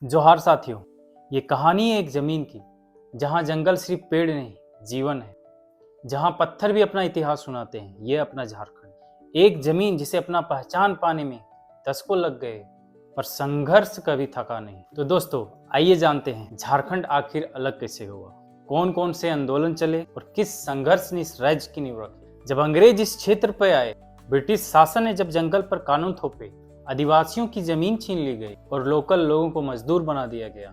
जोहार साथियों, ये कहानी है एक जमीन की जहाँ जंगल सिर्फ पेड़ नहीं जीवन है। जहाँ पत्थर भी अपना इतिहास सुनाते हैं। ये अपना झारखंड, एक जमीन जिसे अपना पहचान पाने में दशकों लग गए पर संघर्ष कभी थका नहीं। तो दोस्तों, आइए जानते हैं झारखंड आखिर अलग कैसे हुआ, कौन कौन से आंदोलन चले और किस संघर्ष ने इस राज्य की नींव रखी। जब अंग्रेज इस क्षेत्र पर आए, ब्रिटिश शासन ने जब जंगल पर कानून थोपे, आदिवासियों की जमीन छीन ली गई और लोकल लोगों को मजदूर बना दिया गया।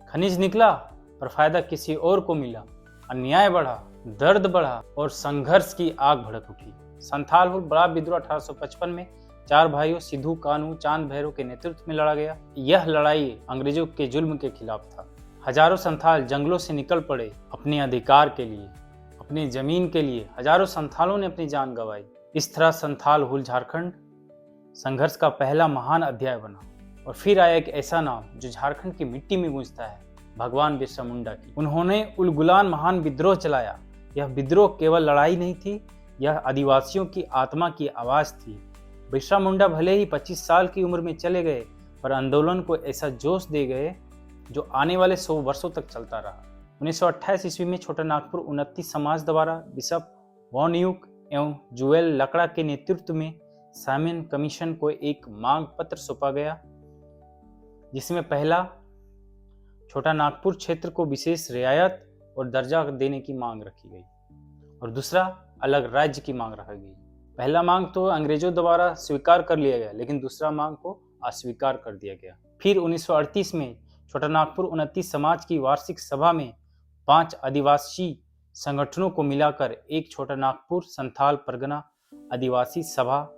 खनिज निकला पर फायदा किसी और को मिला। अन्याय बढ़ा, दर्द बढ़ा और संघर्ष की आग भड़क उठी। संथाल हुल बड़ा विद्रोह 1855 में 4 भाइयों सिद्धू, कानू, चांद भैरव के नेतृत्व में लड़ा गया। यह लड़ाई अंग्रेजों के जुल्म के खिलाफ था। हजारों संथाल जंगलों से निकल पड़े अपने अधिकार के लिए, अपनी जमीन के लिए। हजारों संथालों ने अपनी जान गंवाई। इस तरह संथाल हुल झारखंड संघर्ष का पहला महान अध्याय बना। और फिर आया एक ऐसा नाम जो झारखंड की मिट्टी में गूंजता है, भगवान बिरसा मुंडा की। उन्होंने उलगुलान महान विद्रोह चलाया। यह विद्रोह केवल लड़ाई नहीं थी, यह आदिवासियों की आत्मा की आवाज थी। बिरसा मुंडा भले ही 25 साल की उम्र में चले गए, पर आंदोलन को ऐसा जोश दे गए जो आने वाले 100 वर्षों तक चलता रहा। 1928 ईस्वी में छोटा नागपुर उन्नति समाज द्वारा बिशप वॉन यूक एवं जुएल लकड़ा के नेतृत्व में साइमन कमीशन को एक मांग पत्र सौंपा गया, जिसमें पहला छोटा नागपुर क्षेत्र को विशेष रियायत और दर्जा देने की मांग रखी गई और दूसरा अलग राज्य की मांग रखी गई। पहला मांग तो अंग्रेजों द्वारा स्वीकार कर लिया गया, लेकिन दूसरा मांग को अस्वीकार कर दिया गया। फिर 1938 में छोटा नागपुर उन्नति समाज की वार्षिक सभा में 5 आदिवासी संगठनों को मिलाकर एक छोटा नागपुर संथाल परगना आदिवासी सभा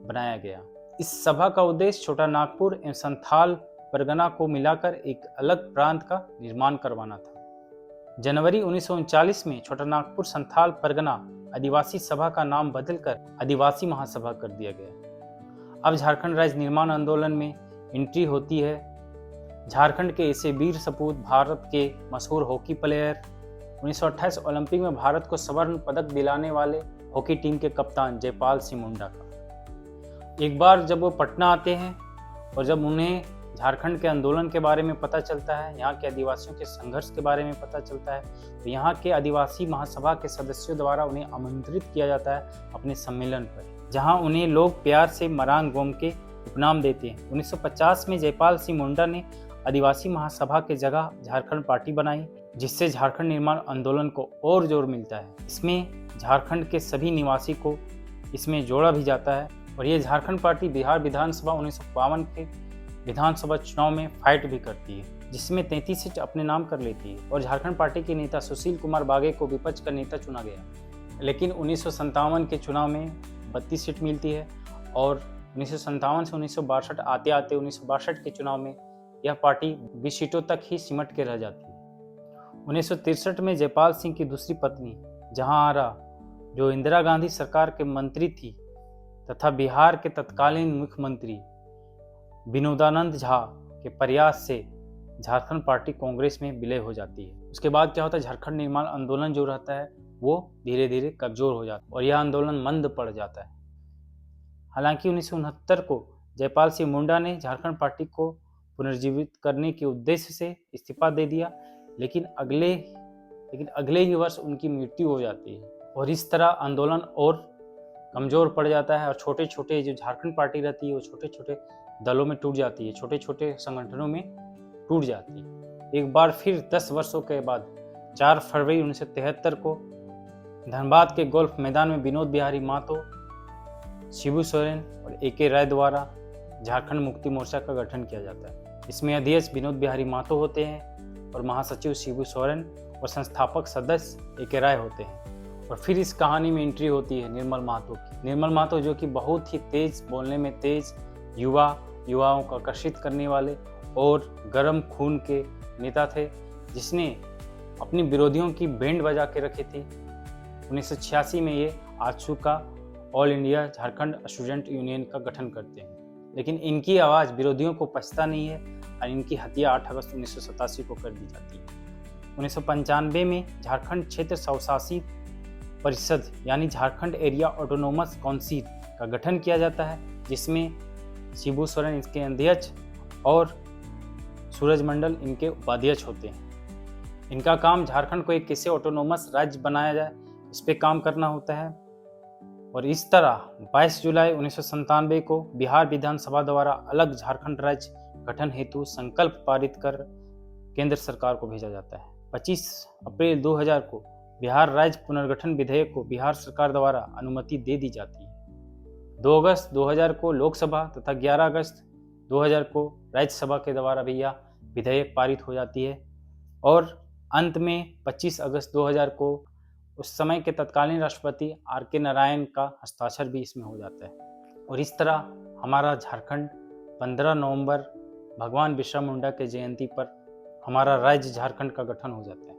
बनाया गया। इस सभा का उद्देश्य छोटा नागपुर एवं संथाल परगना को मिलाकर एक अलग प्रांत का निर्माण करवाना था। जनवरी 1939 में छोटा नागपुर संथाल परगना आदिवासी सभा का नाम बदलकर आदिवासी महासभा कर दिया गया। अब झारखंड राज्य निर्माण आंदोलन में एंट्री होती है। झारखंड के ऐसे वीर सपूत, भारत के मशहूर हॉकी प्लेयर, 1928 ओलंपिक में भारत को स्वर्ण पदक दिलाने वाले हॉकी टीम के कप्तान जयपाल सिंह मुंडा का। एक बार जब वो पटना आते हैं और जब उन्हें झारखंड के आंदोलन के बारे में पता चलता है, यहाँ के आदिवासियों के संघर्ष के बारे में पता चलता है, तो यहाँ के आदिवासी महासभा के सदस्यों द्वारा उन्हें आमंत्रित किया जाता है अपने सम्मेलन पर, जहाँ उन्हें लोग प्यार से मरांग गोम के उपनाम देते हैं। 1950 में जयपाल सिंह मुंडा ने आदिवासी महासभा के जगह झारखंड पार्टी बनाई, जिससे झारखंड निर्माण आंदोलन को और जोर मिलता है। इसमें झारखंड के सभी निवासी को इसमें जोड़ा भी जाता है और ये झारखंड पार्टी बिहार विधानसभा 1952 के विधानसभा चुनाव में फाइट भी करती है, जिसमें 33 सीट अपने नाम कर लेती है और झारखंड पार्टी के नेता सुशील कुमार बागे को विपक्ष का नेता चुना गया। लेकिन 1957 के चुनाव में 32 सीट मिलती है और 1957 से 1962 आते आते 1962 के चुनाव में यह पार्टी 20 सीटों तक ही सिमट के रह जाती है। 1963 में जयपाल सिंह की दूसरी पत्नी जहांआरा, जो इंदिरा गांधी सरकार के मंत्री थी तथा बिहार के तत्कालीन मुख्यमंत्री विनोदानंद झा के प्रयास से झारखंड पार्टी कांग्रेस में विलय हो जाती है। उसके बाद क्या होता है, झारखंड निर्माण आंदोलन जो रहता है वो धीरे धीरे कमजोर हो जाता है और यह आंदोलन मंद पड़ जाता है। हालांकि 1969 को जयपाल सिंह मुंडा ने झारखंड पार्टी को पुनर्जीवित करने के उद्देश्य से इस्तीफा दे दिया, लेकिन अगले ही वर्ष उनकी मृत्यु हो जाती है और इस तरह आंदोलन और कमजोर पड़ जाता है और छोटे छोटे जो झारखंड पार्टी रहती है वो छोटे छोटे दलों में टूट जाती है, छोटे छोटे संगठनों में टूट जाती है। एक बार फिर 10 वर्षों के बाद 4 फरवरी 1973 को धनबाद के गोल्फ मैदान में विनोद बिहारी महतो, शिबू सोरेन और AK राय द्वारा झारखंड मुक्ति मोर्चा का गठन किया जाता है। इसमें अध्यक्ष विनोद बिहारी महतो होते हैं और महासचिव शिबू सोरेन और संस्थापक सदस्य AK राय होते हैं। और फिर इस कहानी में एंट्री होती है निर्मल महतो की। निर्मल महतो जो कि बहुत ही तेज बोलने में तेज, युवाओं को आकर्षित करने वाले और गर्म खून के नेता थे, जिसने अपनी विरोधियों की बैंड बजा के रखी थी। 1986 में ये आजसू का all India Jharkhand student union का गठन करते हैं, लेकिन इनकी आवाज़ विरोधियों को पचता नहीं है और इनकी हत्या 8 अगस्त 1987 को कर दी जाती है। 1995 में झारखंड क्षेत्र स्वशासित परिषद यानी झारखंड एरिया ऑटोनोमस काउंसिल का गठन किया जाता है, जिसमें शिबू सोरेन इसके अध्यक्ष और सूरजमंडल इनके उपाध्यक्ष होते हैं। इनका काम झारखंड को एक कैसे ऑटोनोमस राज्य बनाया जाए इस पे काम करना होता है। और इस तरह 22 जुलाई 1997 को बिहार विधानसभा द्वारा अलग झारखंड राज्य गठन हेतु संकल्प पारित कर केंद्र सरकार को भेजा जाता है। 25 अप्रैल 2000 को बिहार राज्य पुनर्गठन विधेयक को बिहार सरकार द्वारा अनुमति दे दी जाती है। 2 अगस्त 2000 को लोकसभा तथा 11 अगस्त 2000 को राज्यसभा के द्वारा भी यह विधेयक पारित हो जाती है। और अंत में 25 अगस्त 2000 को उस समय के तत्कालीन राष्ट्रपति R.K. नारायण का हस्ताक्षर भी इसमें हो जाता है। और इस तरह हमारा झारखंड 15 नवंबर भगवान बिरसा मुंडा के जयंती पर हमारा राज्य झारखंड का गठन हो जाता है।